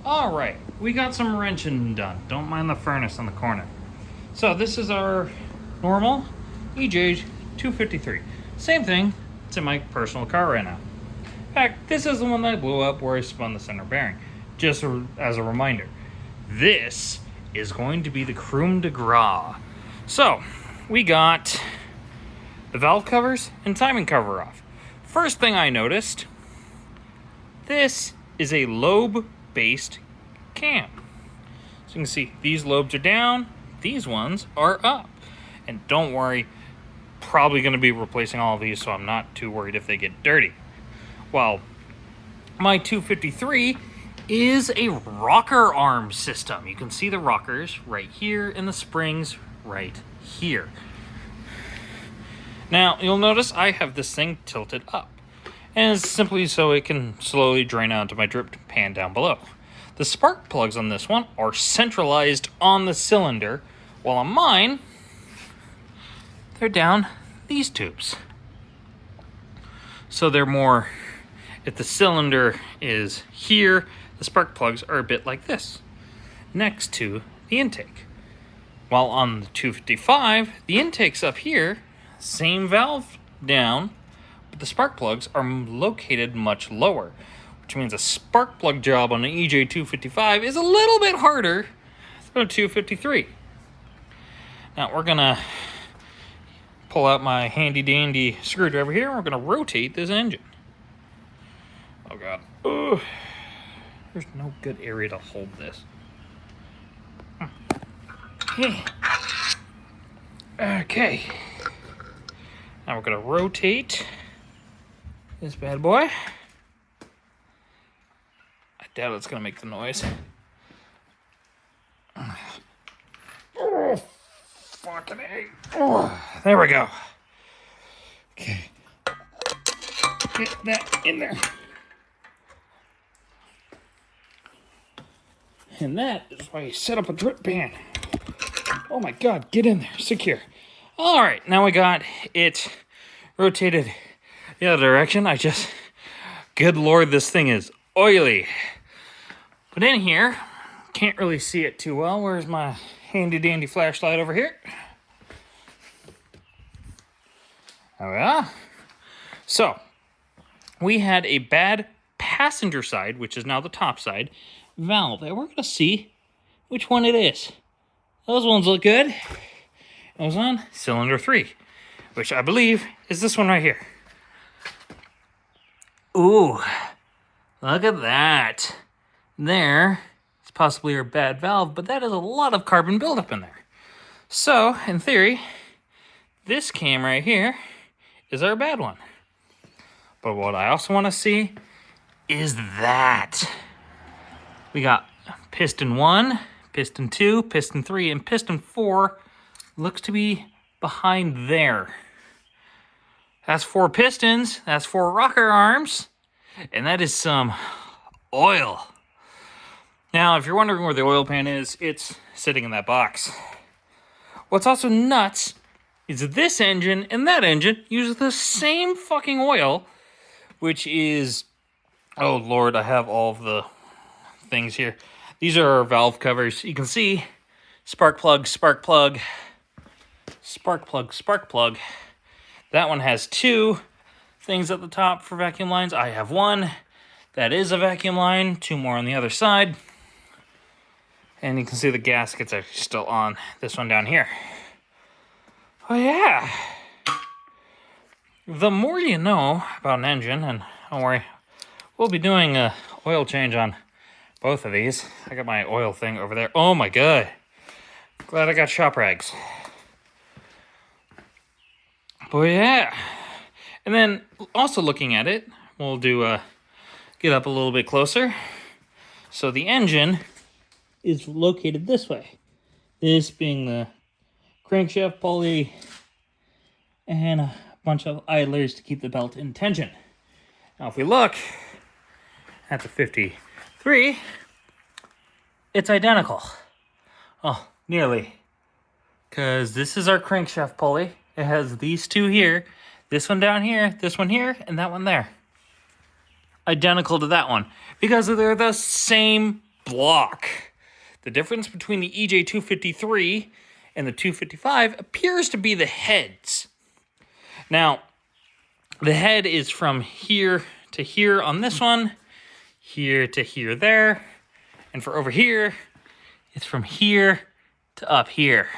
All right, we got some wrenching done. Don't mind the furnace on the corner. So this is our normal EJ 253. Same thing, it's in my personal car right now. In fact, this is the one that blew up where I spun the center bearing. Just as a reminder, this is going to be the creme de grace. So, we got the valve covers and timing cover off. First thing I noticed, this is a lobe-based cam. So you can see these lobes are down, these ones are up. And don't worry, probably going to be replacing all of these, so I'm not too worried if they get dirty. Well, my 253 is a rocker arm system. You can see the rockers right here and the springs right here. Now, you'll notice I have this thing tilted up. And it's simply so it can slowly drain out to my drip pan down below. The spark plugs on this one are centralized on the cylinder, while on mine, they're down these tubes. So they're more, if the cylinder is here, the spark plugs are a bit like this, next to the intake. While on the 255, the intake's up here, same valve down, but the spark plugs are located much lower, which means a spark plug job on an EJ 255 is a little bit harder than a 253. Now we're gonna pull out my handy dandy screwdriver here, and we're gonna rotate this engine. Oh God. Ugh. There's no good area to hold this. Okay. Now we're gonna rotate this bad boy. I doubt it's gonna make the noise. Oh, fucking A. Oh, there we go. Okay. Get that in there. And that is why you set up a drip pan. Oh my God, get in there, secure. All right, now we got it rotated the other direction. Good Lord, this thing is oily. But in here, can't really see it too well. Where's my handy dandy flashlight over here? There we are. So, we had a bad passenger side, which is now the top side, valve. And we're going to see which one it is. Those ones look good. It was on cylinder 3, which I believe is this one right here. Ooh, look at that. There is possibly our bad valve, but that is a lot of carbon buildup in there. So, in theory, this cam right here is our bad one. But what I also want to see is that. We got piston 1, piston 2, piston 3, and piston 4 looks to be behind there. That's 4 pistons, that's 4 rocker arms, and that is some oil. Now, if you're wondering where the oil pan is, it's sitting in that box. What's also nuts is this engine and that engine use the same fucking oil, which is, oh Lord, I have all of the things here. These are our valve covers. You can see spark plug, spark plug, spark plug, spark plug. That one has 2 things at the top for vacuum lines. I have 1. That is a vacuum line. 2 more on the other side. And you can see the gaskets are still on this one down here. Oh yeah. The more you know about an engine, and don't worry, we'll be doing a oil change on both of these. I got my oil thing over there. Oh my God. Glad I got shop rags. But yeah. And then also looking at it, we'll do get up a little bit closer. So the engine is located this way. This being the crankshaft pulley and a bunch of idlers to keep the belt in tension. Now if we look at the 53, it's identical. Oh, nearly. Because this is our crankshaft pulley. It has these 2 here, this one down here, this one here, and that one there. Identical to that one. Because they're the same block. The difference between the EJ253 and the 255 appears to be the heads. Now, the head is from here to here on this one, here to here there, and for over here, it's from here to up here.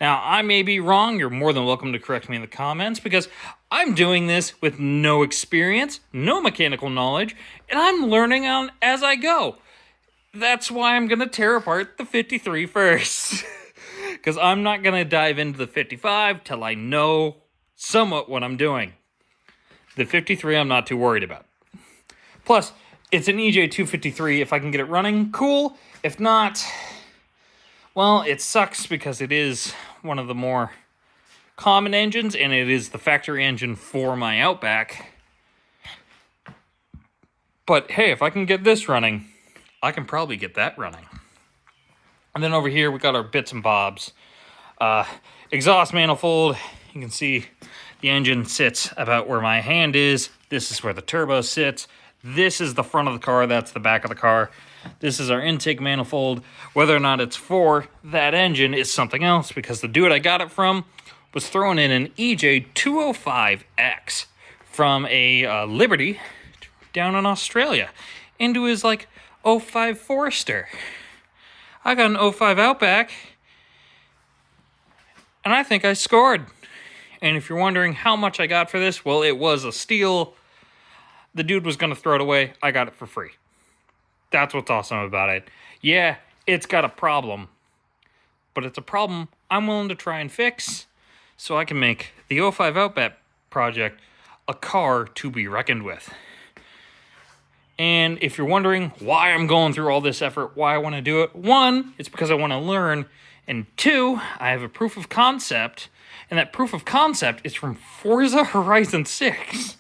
Now, I may be wrong. You're more than welcome to correct me in the comments because I'm doing this with no experience, no mechanical knowledge, and I'm learning on as I go. That's why I'm going to tear apart the 53 first. Because I'm not going to dive into the 55 till I know somewhat what I'm doing. The 53 I'm not too worried about. Plus, it's an EJ253. If I can get it running, cool. If not, well, it sucks because it is one of the more common engines, and it is the factory engine for my Outback. But hey, if I can get this running, I can probably get that running. And then over here, we got our bits and bobs. Exhaust manifold. You can see the engine sits about where my hand is. This is where the turbo sits. This is the front of the car. That's the back of the car. This is our intake manifold. Whether or not it's for that engine is something else because the dude I got it from was throwing in an EJ205X from a Liberty down in Australia into his like 05 Forester. I got an 05 Outback and I think I scored. And if you're wondering how much I got for this, well, it was a steal. The dude was going to throw it away. I got it for free. That's what's awesome about it. Yeah, it's got a problem. But it's a problem I'm willing to try and fix so I can make the 05 Outback project a car to be reckoned with. And if you're wondering why I'm going through all this effort, why I want to do it, one, it's because I want to learn. And two, I have a proof of concept. And that proof of concept is from Forza Horizon 6.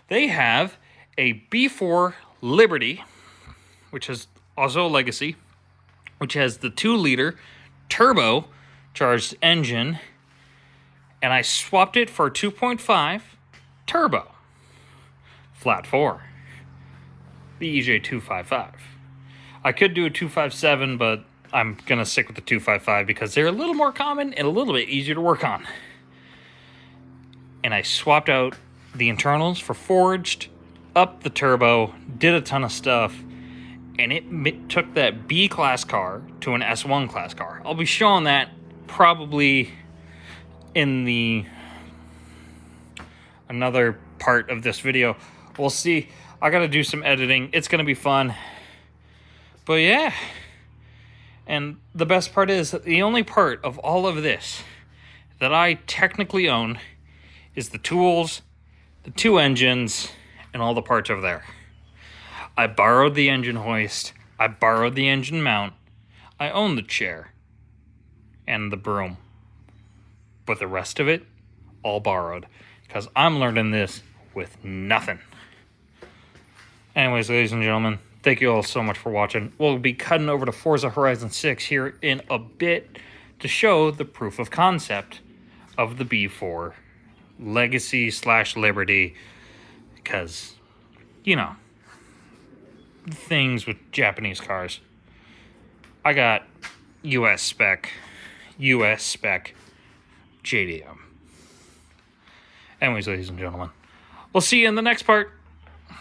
They have a B4 Liberty, which is also a legacy, which has the 2-liter turbo charged engine, and I swapped it for a 2.5 turbo, flat 4, the EJ255. I could do a 257, but I'm going to stick with the 255 because they're a little more common and a little bit easier to work on. And I swapped out the internals for forged, up the turbo, did a ton of stuff, and it took that B-class car to an S1 class car. I'll be showing that probably in the another part of this video. We'll see. I got to do some editing. It's going to be fun. But yeah. And the best part is that the only part of all of this that I technically own is the tools, the 2 engines, and all the parts over there. I borrowed the engine hoist. I borrowed the engine mount. I own the chair and the broom. But the rest of it, all borrowed. Because I'm learning this with nothing. Anyways, ladies and gentlemen, thank you all so much for watching. We'll be cutting over to Forza Horizon 6 here in a bit to show the proof of concept of the B4 Legacy / Liberty. Because, you know, things with Japanese cars. I got US spec, JDM. Anyways, ladies and gentlemen, we'll see you in the next part.